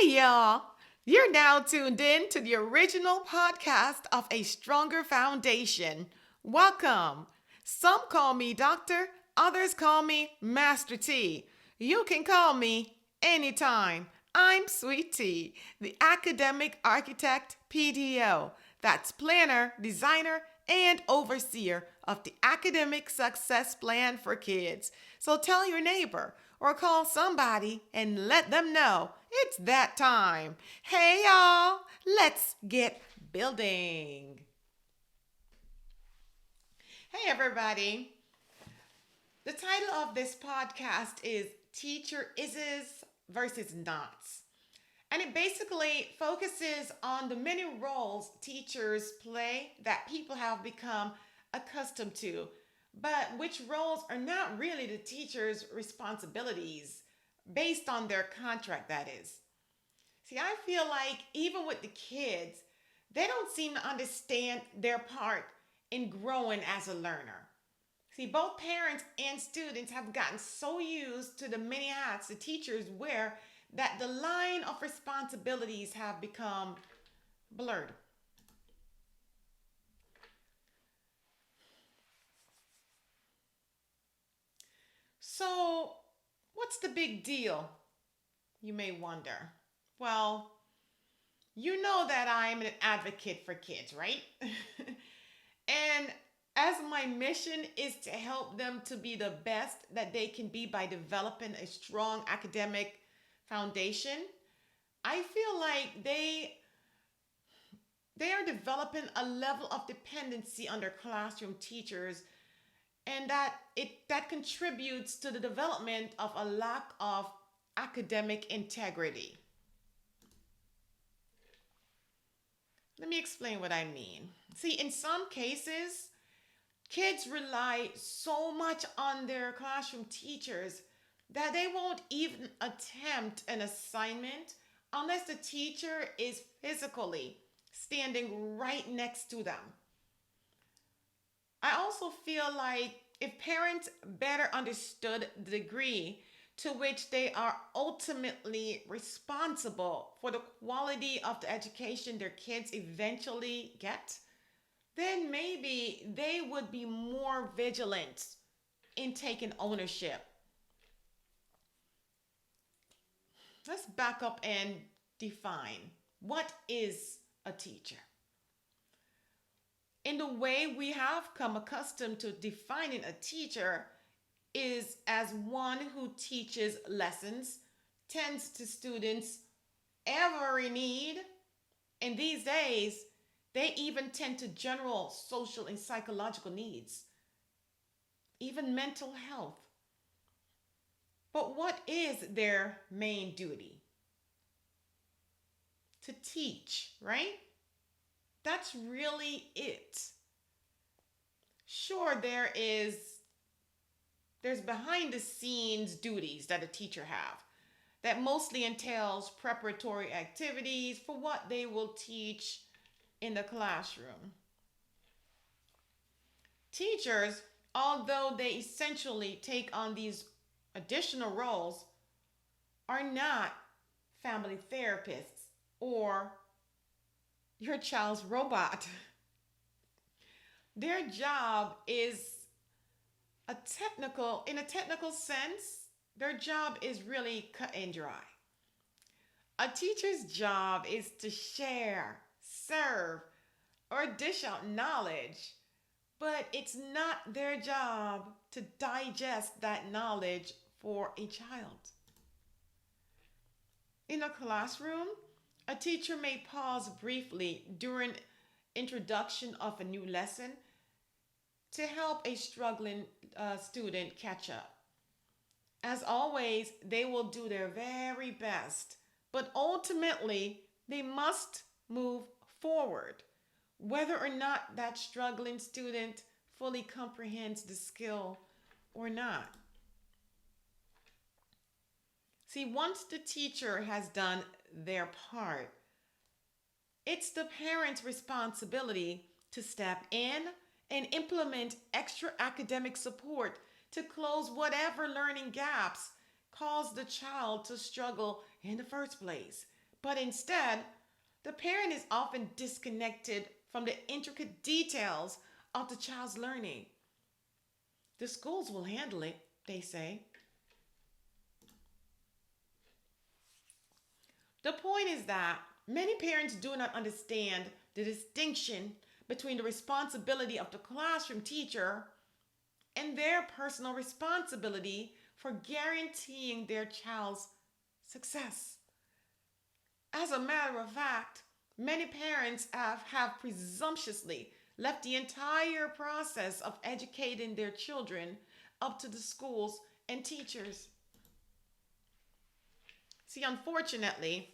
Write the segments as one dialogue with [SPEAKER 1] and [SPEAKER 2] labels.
[SPEAKER 1] Hey, y'all. You're now tuned in to the original podcast of A Stronger Foundation. Welcome. Some call me Doctor, others call me Master T. You can call me anytime. I'm Sweet Tea, the academic architect PDO. That's planner, designer, and overseer of the academic success plan for kids. So tell your neighbor or call somebody and let them know it's that time. Hey, y'all, let's get building. Hey, everybody. The title of this podcast is Teacher Ises versus Nots. And it basically focuses on the many roles teachers play that people have become accustomed to, but which roles are not really the teacher's responsibilities based on their contract, that is. See, I feel like even with the kids, they don't seem to understand their part in growing as a learner. See, both parents and students have gotten so used to the many hats the teachers wear that the line of responsibilities have become blurred. So, what's the big deal? You may wonder. Well, you know that I'm an advocate for kids, right? And as my mission is to help them to be the best that they can be by developing a strong academic foundation, I feel like they are developing a level of dependency on their classroom teachers, and that contributes to the development of a lack of academic integrity. Let me explain what I mean. See, in some cases, kids rely so much on their classroom teachers that they won't even attempt an assignment unless the teacher is physically standing right next to them. I also feel like if parents better understood the degree to which they are ultimately responsible for the quality of the education their kids eventually get, then maybe they would be more vigilant in taking ownership. Let's back up and define what is a teacher. In the way we have come accustomed to defining a teacher is as one who teaches lessons, tends to students' every need, and these days they even tend to general social and psychological needs, even mental health. But what is their main duty? To teach, right? That's really it. Sure, there's behind the scenes duties that a teacher have that mostly entails preparatory activities for what they will teach in the classroom. Teachers, although they essentially take on these additional roles, are not family therapists or your child's robot. Their job is in a technical sense, their job is really cut and dry. A teacher's job is to share, serve, or dish out knowledge, but it's not their job to digest that knowledge for a child. In a classroom, a teacher may pause briefly during introduction of a new lesson to help a struggling student catch up. As always, they will do their very best, but ultimately, they must move forward, whether or not that struggling student fully comprehends the skill or not. See, once the teacher has done their part, it's the parent's responsibility to step in and implement extra academic support to close whatever learning gaps caused the child to struggle in the first place. But instead, the parent is often disconnected from the intricate details of the child's learning. The schools will handle it, they say. The point is that many parents do not understand the distinction between the responsibility of the classroom teacher and their personal responsibility for guaranteeing their child's success. As a matter of fact, many parents have presumptuously left the entire process of educating their children up to the schools and teachers. See, unfortunately,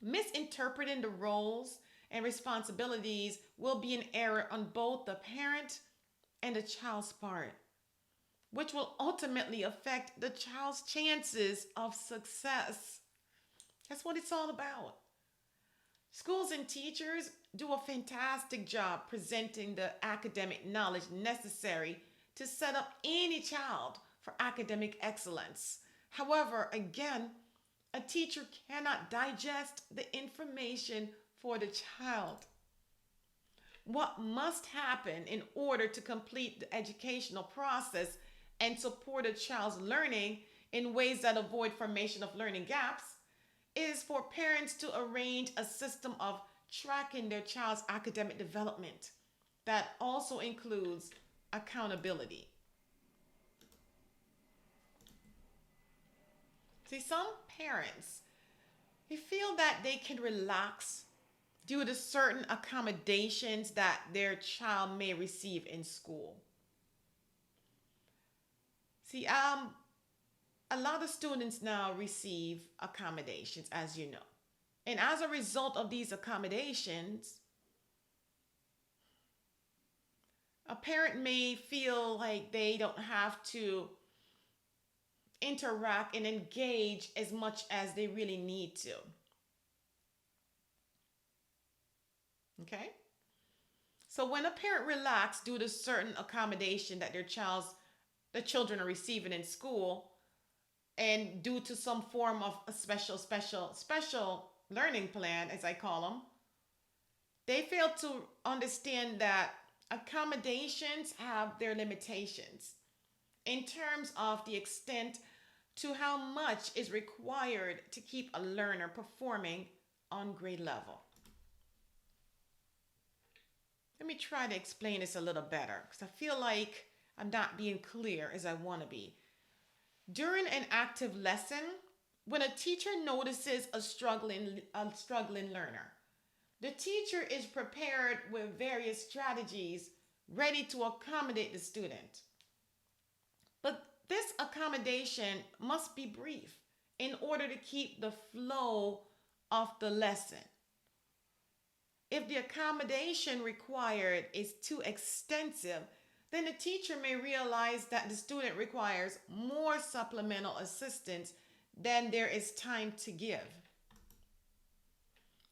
[SPEAKER 1] misinterpreting the roles and responsibilities will be an error on both the parent and the child's part, which will ultimately affect the child's chances of success. That's what it's all about. Schools and teachers do a fantastic job presenting the academic knowledge necessary to set up any child for academic excellence. However, again, a teacher cannot digest the information for the child. What must happen in order to complete the educational process and support a child's learning in ways that avoid formation of learning gaps is for parents to arrange a system of tracking their child's academic development that also includes accountability. See, some parents, they feel that they can relax due to certain accommodations that their child may receive in school. See, a lot of students now receive accommodations, as you know. And as a result of these accommodations, a parent may feel like they don't have to interact and engage as much as they really need to. Okay? So when a parent relaxes due to certain accommodation that the children are receiving in school, and due to some form of a special learning plan, as I call them, they fail to understand that accommodations have their limitations in terms of the extent to how much is required to keep a learner performing on grade level. Let me try to explain this a little better because I feel like I'm not being clear as I want to be. During an active lesson, when a teacher notices a struggling learner, the teacher is prepared with various strategies ready to accommodate the student. But this accommodation must be brief in order to keep the flow of the lesson. If the accommodation required is too extensive, then the teacher may realize that the student requires more supplemental assistance than there is time to give.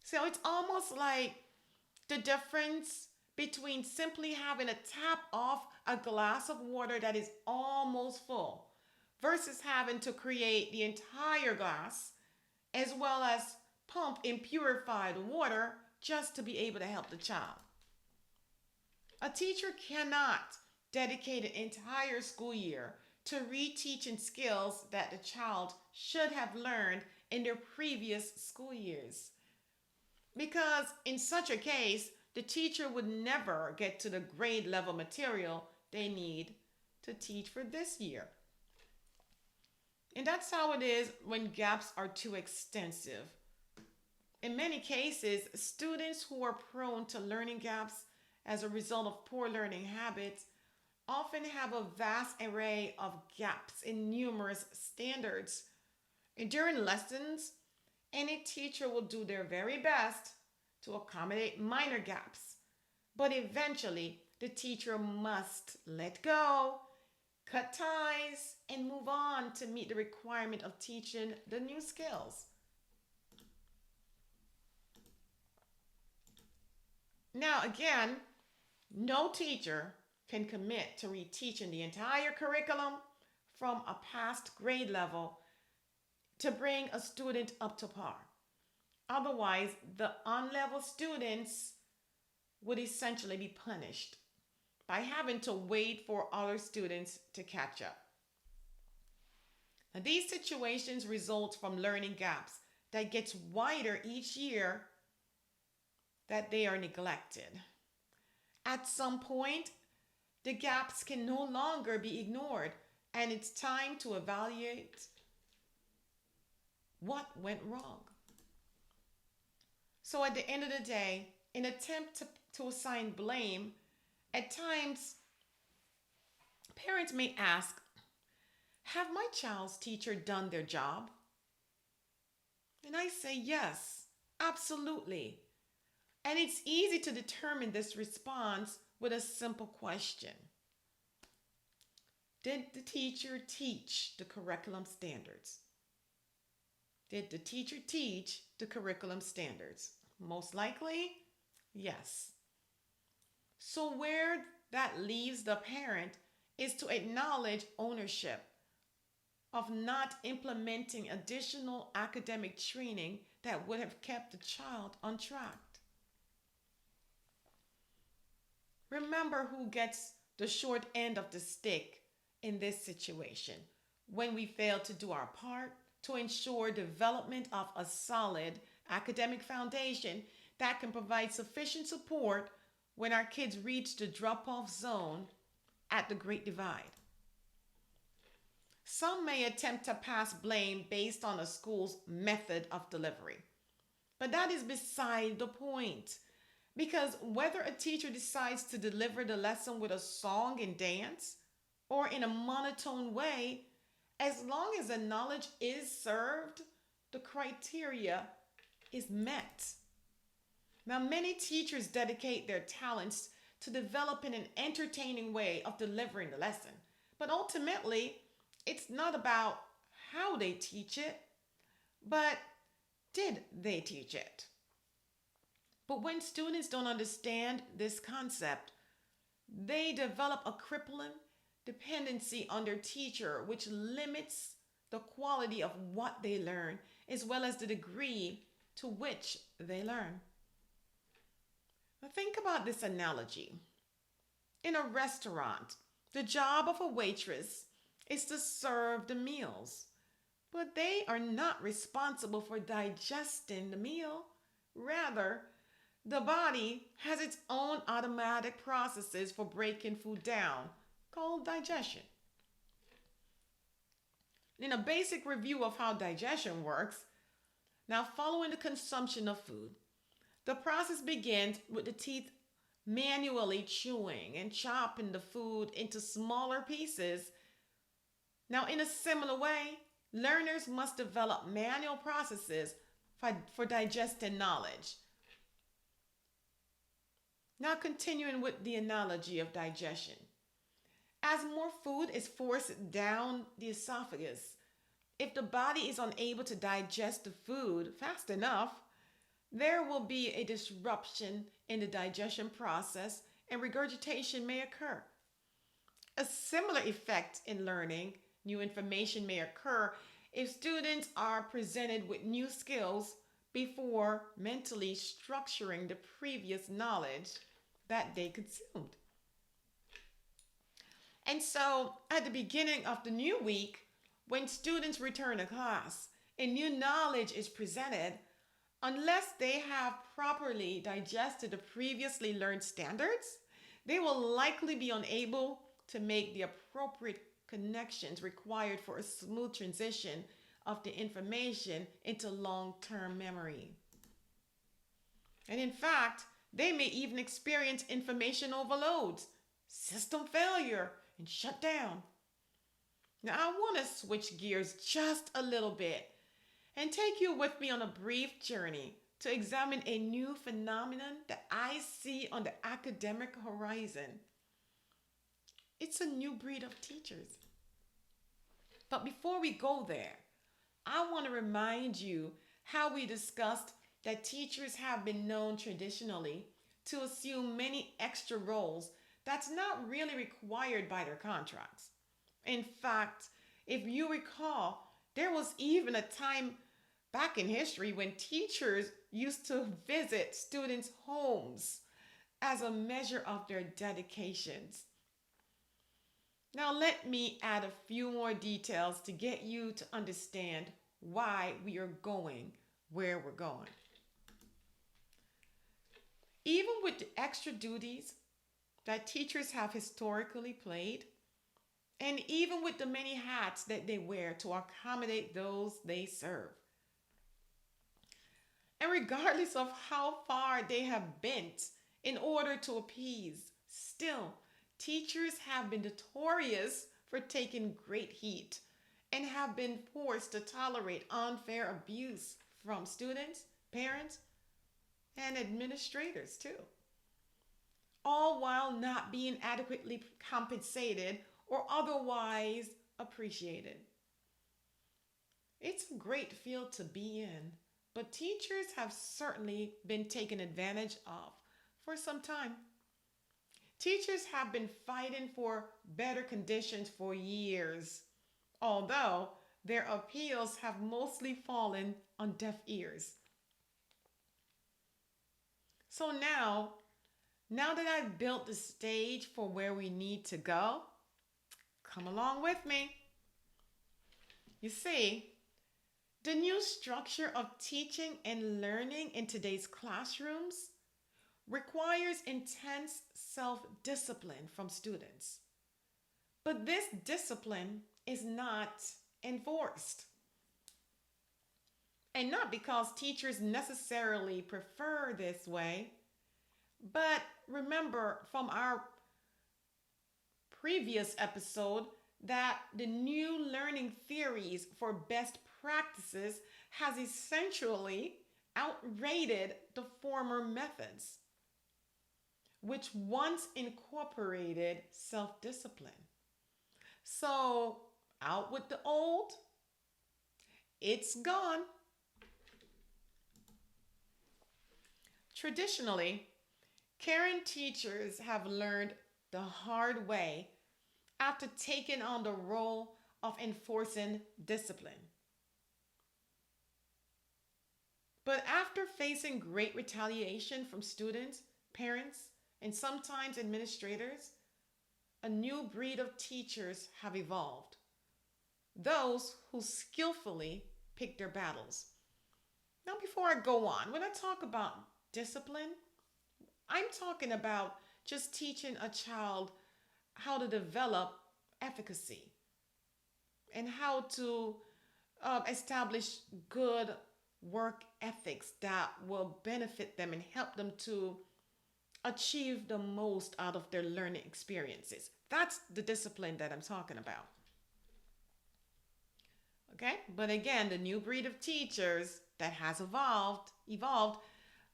[SPEAKER 1] So it's almost like the difference between simply having to tap off a glass of water that is almost full versus having to create the entire glass as well as pump in purified water just to be able to help the child. A teacher cannot dedicate an entire school year to reteaching skills that the child should have learned in their previous school years. Because in such a case, the teacher would never get to the grade level material they need to teach for this year. And that's how it is when gaps are too extensive. In many cases, students who are prone to learning gaps as a result of poor learning habits often have a vast array of gaps in numerous standards. And during lessons, any teacher will do their very best to accommodate minor gaps. But eventually, the teacher must let go, cut ties, and move on to meet the requirement of teaching the new skills. Now, again, no teacher can commit to reteaching the entire curriculum from a past grade level to bring a student up to par. Otherwise, the unlevel students would essentially be punished by having to wait for other students to catch up. Now, these situations result from learning gaps that gets wider each year that they are neglected. At some point, the gaps can no longer be ignored, and it's time to evaluate what went wrong. So, at the end of the day, in attempt to assign blame, at times parents may ask, have my child's teacher done their job? And I say yes, absolutely. And it's easy to determine this response with a simple question. Did the teacher teach the curriculum standards? Did the teacher teach the curriculum standards? Most likely, yes. So, where that leaves the parent is to acknowledge ownership of not implementing additional academic training that would have kept the child on track. Remember who gets the short end of the stick in this situation when we fail to do our part to ensure development of a solid academic foundation that can provide sufficient support when our kids reach the drop-off zone at the Great Divide. Some may attempt to pass blame based on a school's method of delivery, but that is beside the point. Because whether a teacher decides to deliver the lesson with a song and dance or in a monotone way, as long as the knowledge is served, the criteria is met. Now, many teachers dedicate their talents to developing an entertaining way of delivering the lesson, but ultimately, it's not about how they teach it, but did they teach it? But when students don't understand this concept, they develop a crippling dependency on their teacher, which limits the quality of what they learn as well as the degree to which they learn. Now, think about this analogy. In a restaurant, the job of a waitress is to serve the meals, but they are not responsible for digesting the meal. Rather, the body has its own automatic processes for breaking food down, called digestion. In a basic review of how digestion works, now following the consumption of food, the process begins with the teeth manually chewing and chopping the food into smaller pieces. Now, in a similar way, learners must develop manual processes for digesting knowledge. Now, continuing with the analogy of digestion. As more food is forced down the esophagus, if the body is unable to digest the food fast enough, there will be a disruption in the digestion process and regurgitation may occur. A similar effect in learning new information may occur if students are presented with new skills before mentally structuring the previous knowledge that they consumed. And so, at the beginning of the new week, when students return to class and new knowledge is presented, unless they have properly digested the previously learned standards, they will likely be unable to make the appropriate connections required for a smooth transition of the information into long-term memory. And in fact, they may even experience information overloads, system failure, and shut down. Now, I want to switch gears just a little bit and take you with me on a brief journey to examine a new phenomenon that I see on the academic horizon. It's a new breed of teachers. But before we go there, I want to remind you how we discussed that teachers have been known traditionally to assume many extra roles that's not really required by their contracts. In fact, if you recall, there was even a time back in history when teachers used to visit students' homes as a measure of their dedications. Now, let me add a few more details to get you to understand why we are going where we're going. Even with the extra duties that teachers have historically played, and even with the many hats that they wear to accommodate those they serve, and regardless of how far they have bent in order to appease, still, teachers have been notorious for taking great heat and have been forced to tolerate unfair abuse from students, parents, and administrators too, all while not being adequately compensated or otherwise appreciated. It's a great field to be in, but teachers have certainly been taken advantage of for some time. Teachers have been fighting for better conditions for years, although their appeals have mostly fallen on deaf ears. So now that I've built the stage for where we need to go, come along with me. You see, the new structure of teaching and learning in today's classrooms requires intense self-discipline from students. But this discipline is not enforced. And not because teachers necessarily prefer this way, but remember from our previous episode that the new learning theories for best practices has essentially outrated the former methods, which once incorporated self-discipline. So, out with the old, it's gone. Traditionally, caring teachers have learned the hard way after taking on the role of enforcing discipline. But after facing great retaliation from students, parents, and sometimes administrators, a new breed of teachers have evolved. Those who skillfully pick their battles. Now, before I go on, when I talk about discipline, I'm talking about just teaching a child how to develop efficacy and how to establish good work ethics that will benefit them and help them to achieve the most out of their learning experiences. That's the discipline that I'm talking about. Okay? But again, the new breed of teachers that has evolved,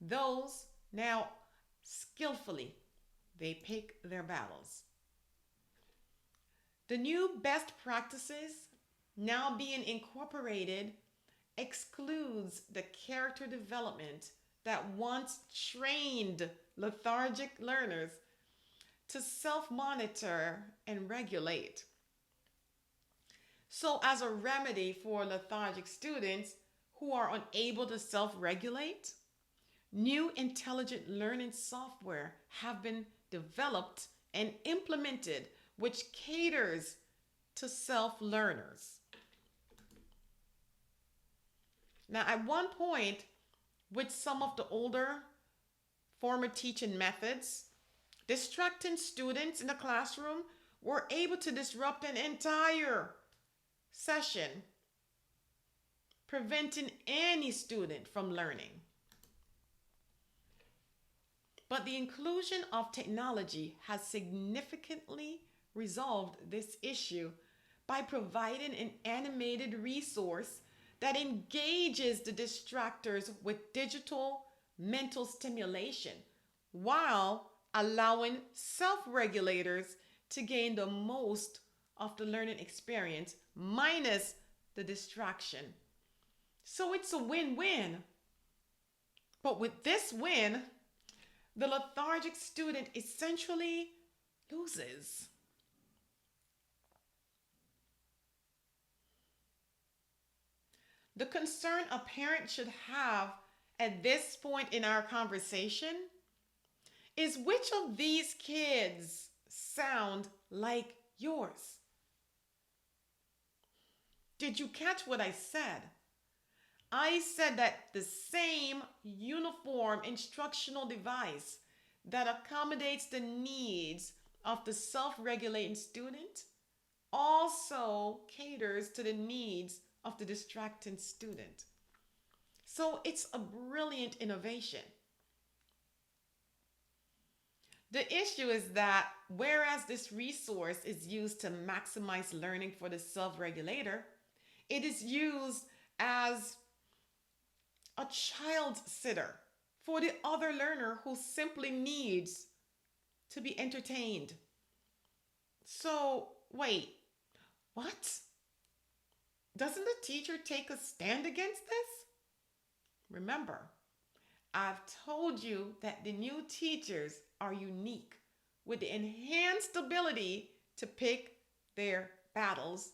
[SPEAKER 1] those now skillfully, they pick their battles. The new best practices now being incorporated excludes the character development that once trained lethargic learners to self-monitor and regulate. So as a remedy for lethargic students who are unable to self-regulate, new intelligent learning software have been developed and implemented which caters to self-learners. Now, at one point, with some of the older former teaching methods, distracting students in the classroom were able to disrupt an entire session, preventing any student from learning. But the inclusion of technology has significantly resolved this issue by providing an animated resource that engages the distractors with digital mental stimulation while allowing self-regulators to gain the most of the learning experience minus the distraction. So it's a win-win. But with this win, the lethargic student essentially loses. The concern a parent should have at this point in our conversation is which of these kids sound like yours? Did you catch what I said? I said that the same uniform instructional device that accommodates the needs of the self regulating student also caters to the needs of the distracting student. So it's a brilliant innovation. The issue is that whereas this resource is used to maximize learning for the self regulator, it is used as a child sitter for the other learner who simply needs to be entertained. So, wait, what? Doesn't the teacher take a stand against this? Remember, I've told you that the new teachers are unique with the enhanced ability to pick their battles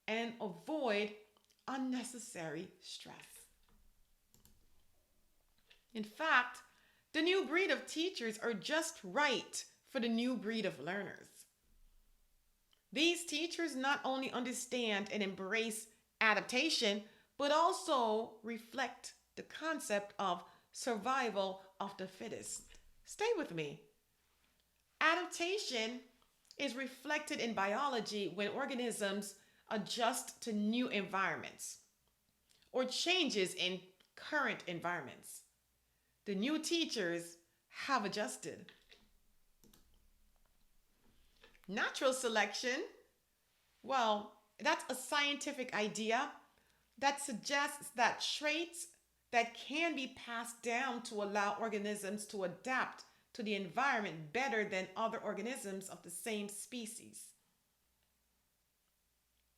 [SPEAKER 1] and avoid unnecessary stress. In fact, the new breed of teachers are just right for the new breed of learners. These teachers not only understand and embrace adaptation, but also reflect the concept of survival of the fittest. Stay with me. Adaptation is reflected in biology when organisms adjust to new environments or changes in current environments. The new teachers have adjusted. Natural selection, well, that's a scientific idea that suggests that traits that can be passed down to allow organisms to adapt to the environment better than other organisms of the same species.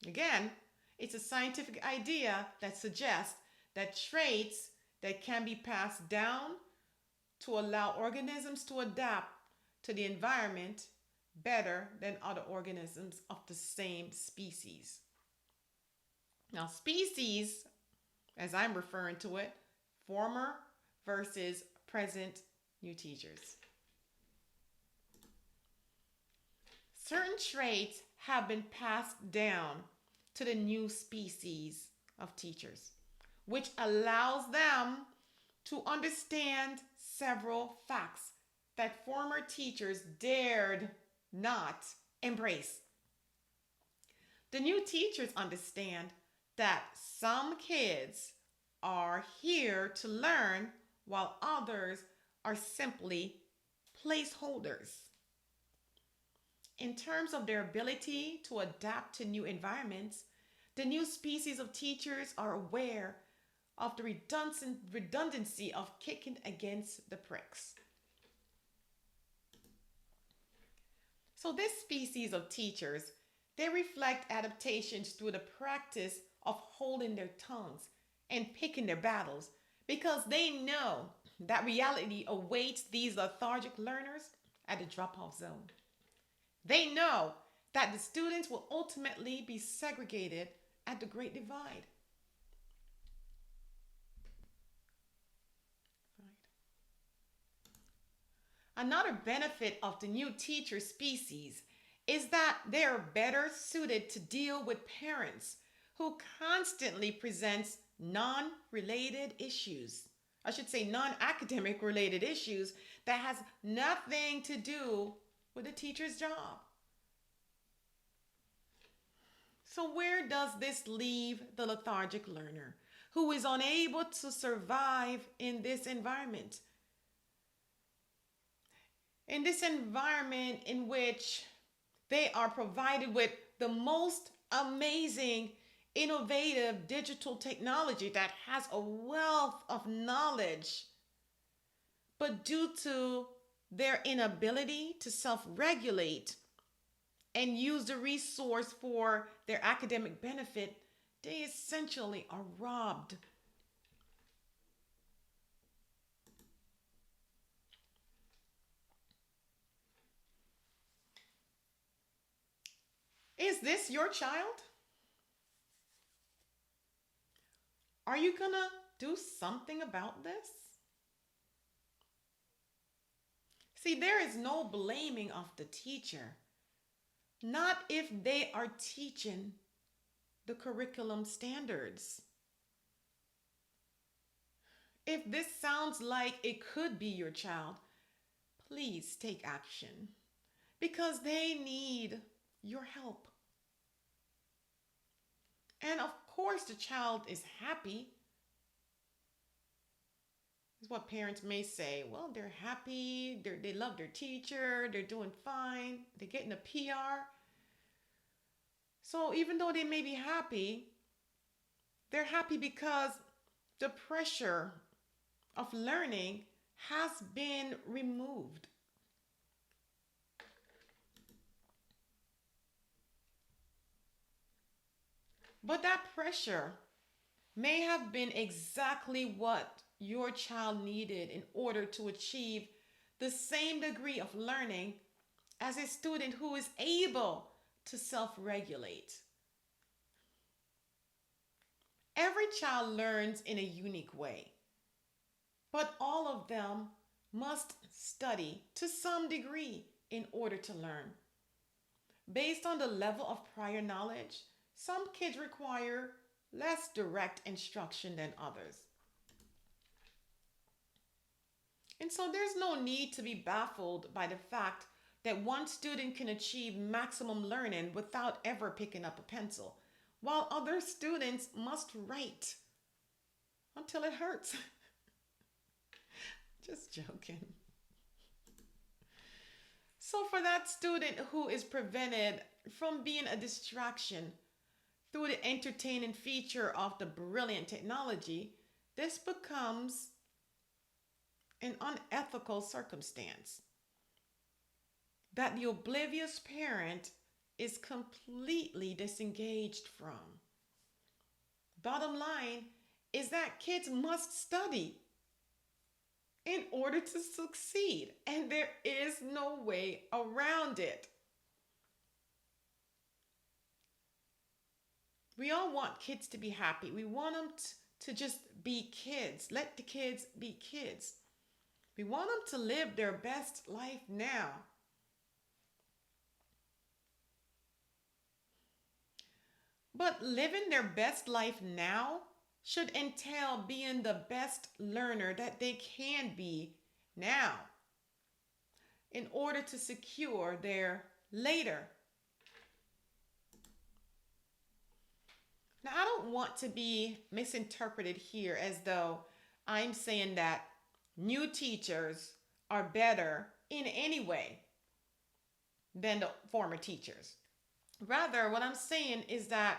[SPEAKER 1] Again, it's a scientific idea that suggests that traits that can be passed down to allow organisms to adapt to the environment better than other organisms of the same species. Now, species, as I'm referring to it, former versus present new teachers. Certain traits have been passed down to the new species of teachers, which allows them to understand several facts that former teachers dared not embrace. The new teachers understand that some kids are here to learn while others are simply placeholders. In terms of their ability to adapt to new environments, the new species of teachers are aware of the redundancy of kicking against the pricks. So this species of teachers, they reflect adaptations through the practice of holding their tongues and picking their battles because they know that reality awaits these lethargic learners at the drop-off zone. They know that the students will ultimately be segregated at the Great Divide. Another benefit of the new teacher species is that they are better suited to deal with parents who constantly presents non-related issues. I should say non-academic related issues that has nothing to do with the teacher's job. So where does this leave the lethargic learner who is unable to survive in this environment? In this environment in which they are provided with the most amazing, innovative digital technology that has a wealth of knowledge, but due to their inability to self-regulate and use the resource for their academic benefit, they essentially are robbed. Is this your child? Are you gonna do something about this? See, there is no blaming of the teacher, not if they are teaching the curriculum standards. If this sounds like it could be your child, please take action because they need your help. And of course, the child is happy. Is what parents may say. Well, they're happy, they love their teacher, they're doing fine, they're getting a PR. So even though they may be happy, they're happy because the pressure of learning has been removed. But that pressure may have been exactly what your child needed in order to achieve the same degree of learning as a student who is able to self regulate. Every child learns in a unique way, but all of them must study to some degree in order to learn. Based on the level of prior knowledge, some kids require less direct instruction than others. And so there's no need to be baffled by the fact that one student can achieve maximum learning without ever picking up a pencil, while other students must write until it hurts. Just joking. So, for that student who is prevented from being a distraction through the entertaining feature of the brilliant technology, this becomes an unethical circumstance that the oblivious parent is completely disengaged from. Bottom line is that kids must study in order to succeed, and there is no way around it. We all want kids to be happy. We want them to just be kids. Let the kids be kids. We want them to live their best life now. But living their best life now should entail being the best learner that they can be now in order to secure their later. Now, I don't want to be misinterpreted here as though I'm saying that new teachers are better in any way than the former teachers. Rather, what I'm saying is that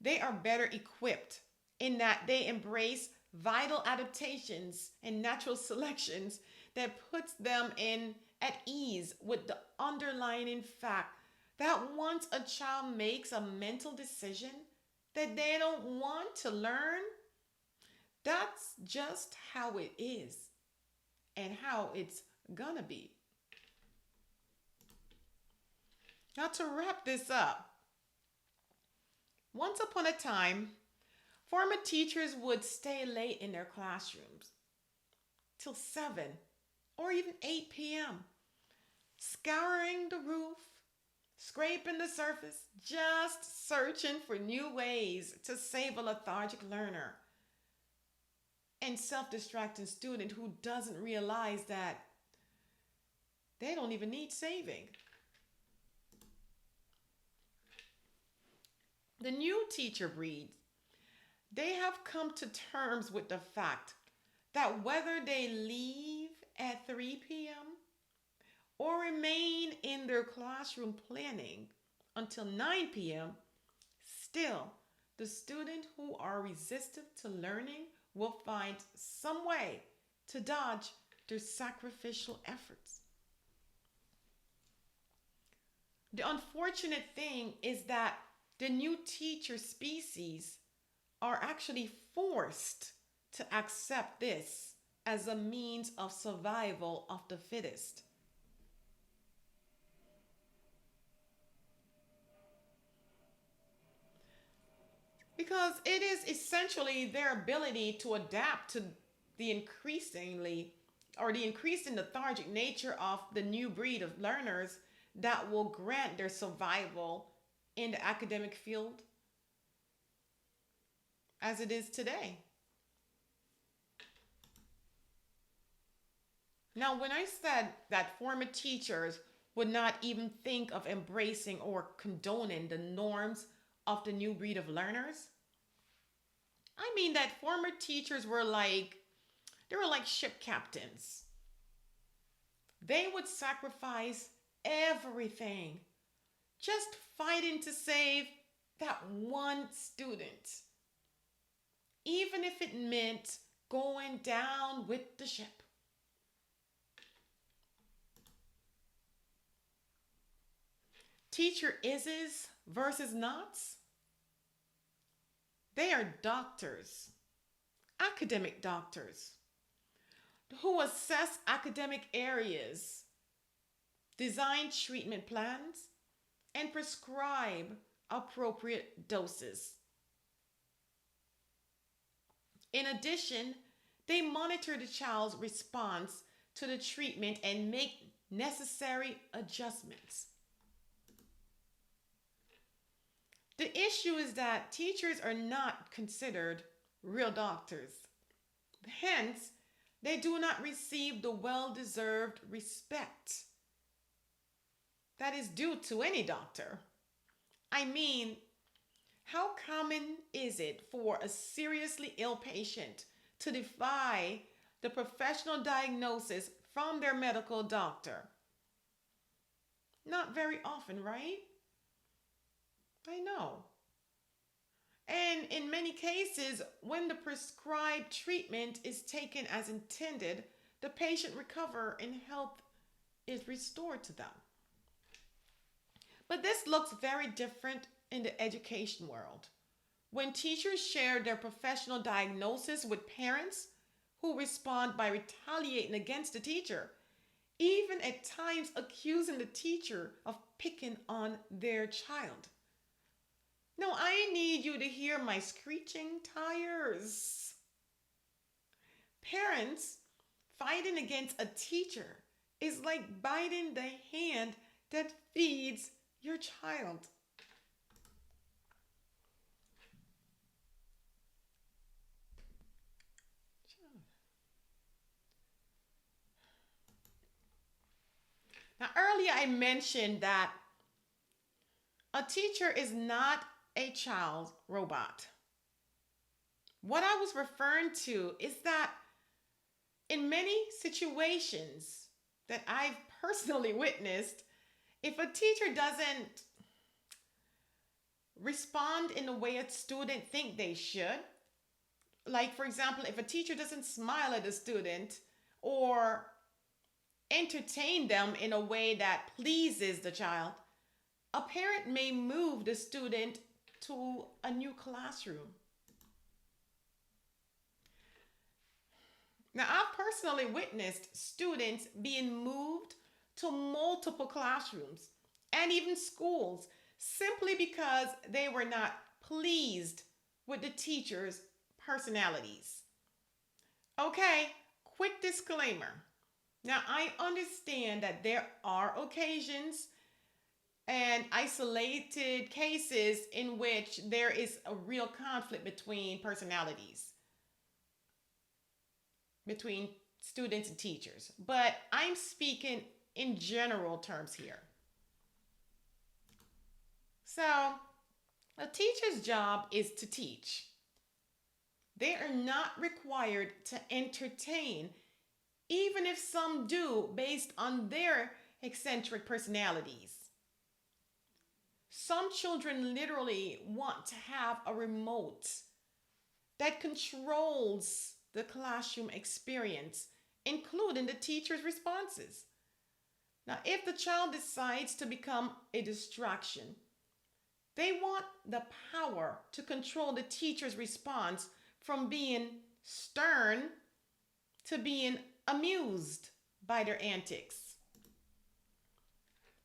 [SPEAKER 1] they are better equipped in that they embrace vital adaptations and natural selections that puts them in at ease with the underlying fact that once a child makes a mental decision that they don't want to learn, that's just how it is and how it's gonna be. Now, to wrap this up, once upon a time, former teachers would stay late in their classrooms till 7 or even 8 p.m., scouring the roof, scraping the surface, just searching for new ways to save a lethargic learner and self-distracting student who doesn't realize that they don't even need saving. The new teacher breeds, they have come to terms with the fact that whether they leave at 3 p.m. or remain in their classroom planning until 9 p.m., still, the students who are resistant to learning will find some way to dodge their sacrificial efforts. The unfortunate thing is that the new teacher species are actually forced to accept this as a means of survival of the fittest. because it is essentially their ability to adapt to the increasingly or the increasing lethargic nature of the new breed of learners that will grant their survival in the academic field as it is today. Now, when I said that former teachers would not even think of embracing or condoning the norms of the new breed of learners, I mean that former teachers they were like ship captains. They would sacrifice everything just fighting to save that one student, even if it meant going down with the ship. Teacher is's versus nots. They are doctors, academic doctors, who assess academic areas, design treatment plans, and prescribe appropriate doses. In addition, they monitor the child's response to the treatment and make necessary adjustments. The issue is that teachers are not considered real doctors. Hence, they do not receive the well deserved respect that is due to any doctor. I mean, how common is it for a seriously ill patient to defy the professional diagnosis from their medical doctor? Not very often, right? I know. And in many cases, when the prescribed treatment is taken as intended, the patient recovers and health is restored to them. But this looks very different in the education world. When teachers share their professional diagnosis with parents who respond by retaliating against the teacher, even at times accusing the teacher of picking on their child. No, I need you to hear my screeching tires. Parents fighting against a teacher is like biting the hand that feeds your child. Now, earlier I mentioned that a teacher is not a child robot. What I was referring to is that in many situations that I've personally witnessed, if a teacher doesn't respond in the way a student think they should, like for example, if a teacher doesn't smile at a student or entertain them in a way that pleases the child, a parent may move the student to a new classroom. Now, I've personally witnessed students being moved to multiple classrooms and even schools simply because they were not pleased with the teachers' personalities. Okay, quick disclaimer. Now, I understand that there are occasions and isolated cases in which there is a real conflict between personalities, between students and teachers. But I'm speaking in general terms here. So, a teacher's job is to teach. They are not required to entertain, even if some do based on their eccentric personalities. Some children literally want to have a remote that controls the classroom experience, including the teacher's responses. Now, if the child decides to become a distraction, they want the power to control the teacher's response from being stern to being amused by their antics.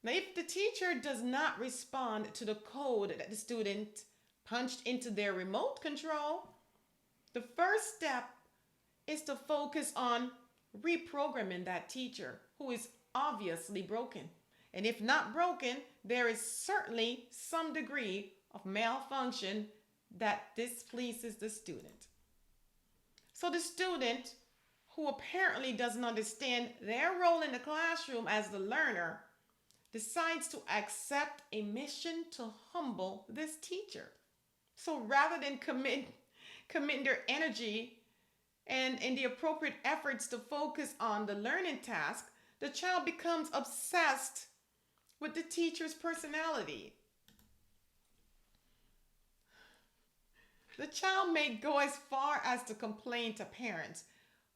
[SPEAKER 1] Now, if the teacher does not respond to the code that the student punched into their remote control, the first step is to focus on reprogramming that teacher who is obviously broken. And if not broken, there is certainly some degree of malfunction that displeases the student. So the student who apparently doesn't understand their role in the classroom as the learner decides to accept a mission to humble this teacher. So rather than commit their energy and in the appropriate efforts to focus on the learning task, the child becomes obsessed with the teacher's personality. The child may go as far as to complain to parents,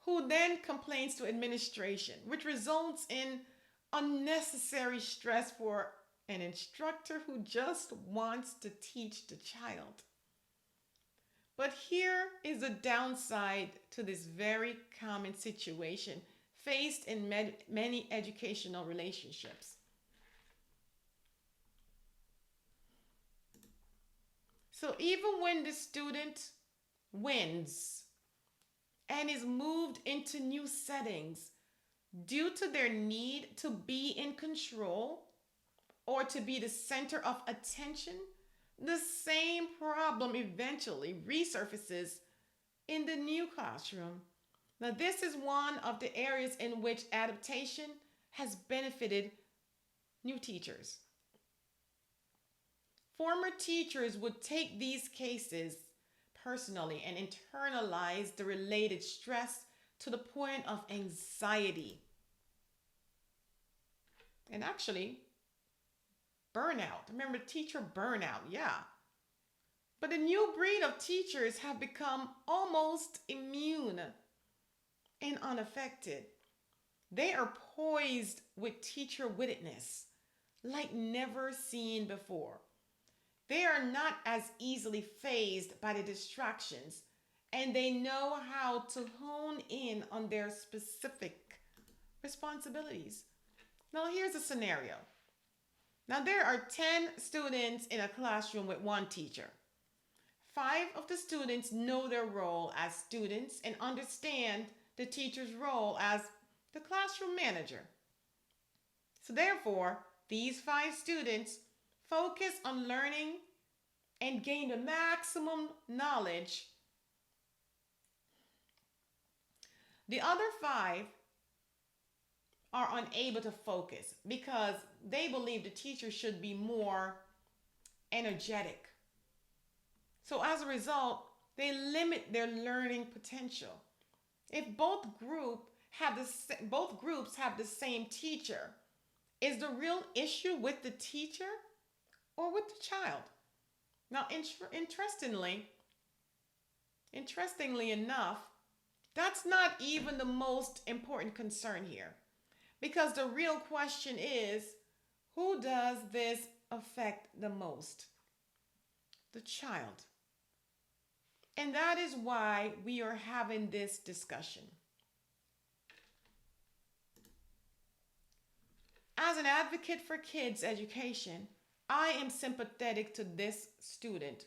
[SPEAKER 1] who then complains to administration, which results in unnecessary stress for an instructor who just wants to teach the child. But here is the downside to this very common situation faced in many educational relationships. So even when the student wins and is moved into new settings due to their need to be in control or to be the center of attention, the same problem eventually resurfaces in the new classroom. Now, this is one of the areas in which adaptation has benefited new teachers. Former teachers would take these cases personally and internalize the related stress to the point of anxiety and actually burnout. Remember, teacher burnout, yeah. But the new breed of teachers have become almost immune and unaffected. They are poised with teacher wittedness like never seen before. They are not as easily fazed by the distractions, and they know how to hone in on their specific responsibilities. Now, here's a scenario. Now, there are 10 students in a classroom with one teacher. 5 of the students know their role as students and understand the teacher's role as the classroom manager. So therefore, these 5 students focus on learning and gain the maximum knowledge. The other 5 are unable to focus because they believe the teacher should be more energetic. So as a result, they limit their learning potential. If both groups have the same teacher, is the real issue with the teacher or with the child? Now, interestingly enough, that's not even the most important concern here, because the real question is, who does this affect the most? The child. And that is why we are having this discussion. As an advocate for kids' education, I am sympathetic to this student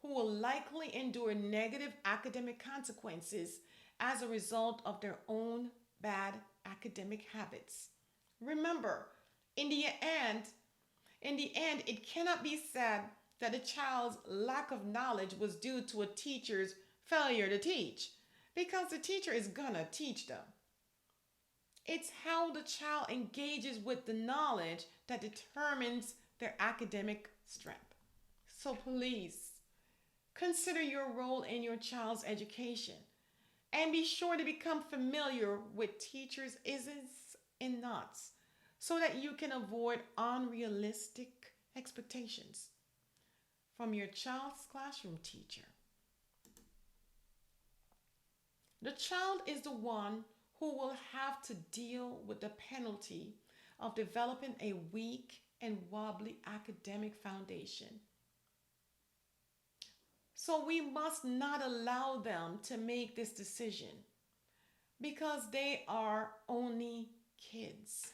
[SPEAKER 1] who will likely endure negative academic consequences as a result of their own bad academic habits. Remember, in the end, it cannot be said that a child's lack of knowledge was due to a teacher's failure to teach, because the teacher is gonna teach them. It's how the child engages with the knowledge that determines their academic strength. So please, consider your role in your child's education and be sure to become familiar with teachers' is's and nots so that you can avoid unrealistic expectations from your child's classroom teacher. The child is the one who will have to deal with the penalty of developing a weak and wobbly academic foundation. So we must not allow them to make this decision because they are only kids.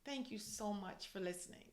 [SPEAKER 1] Thank you so much for listening.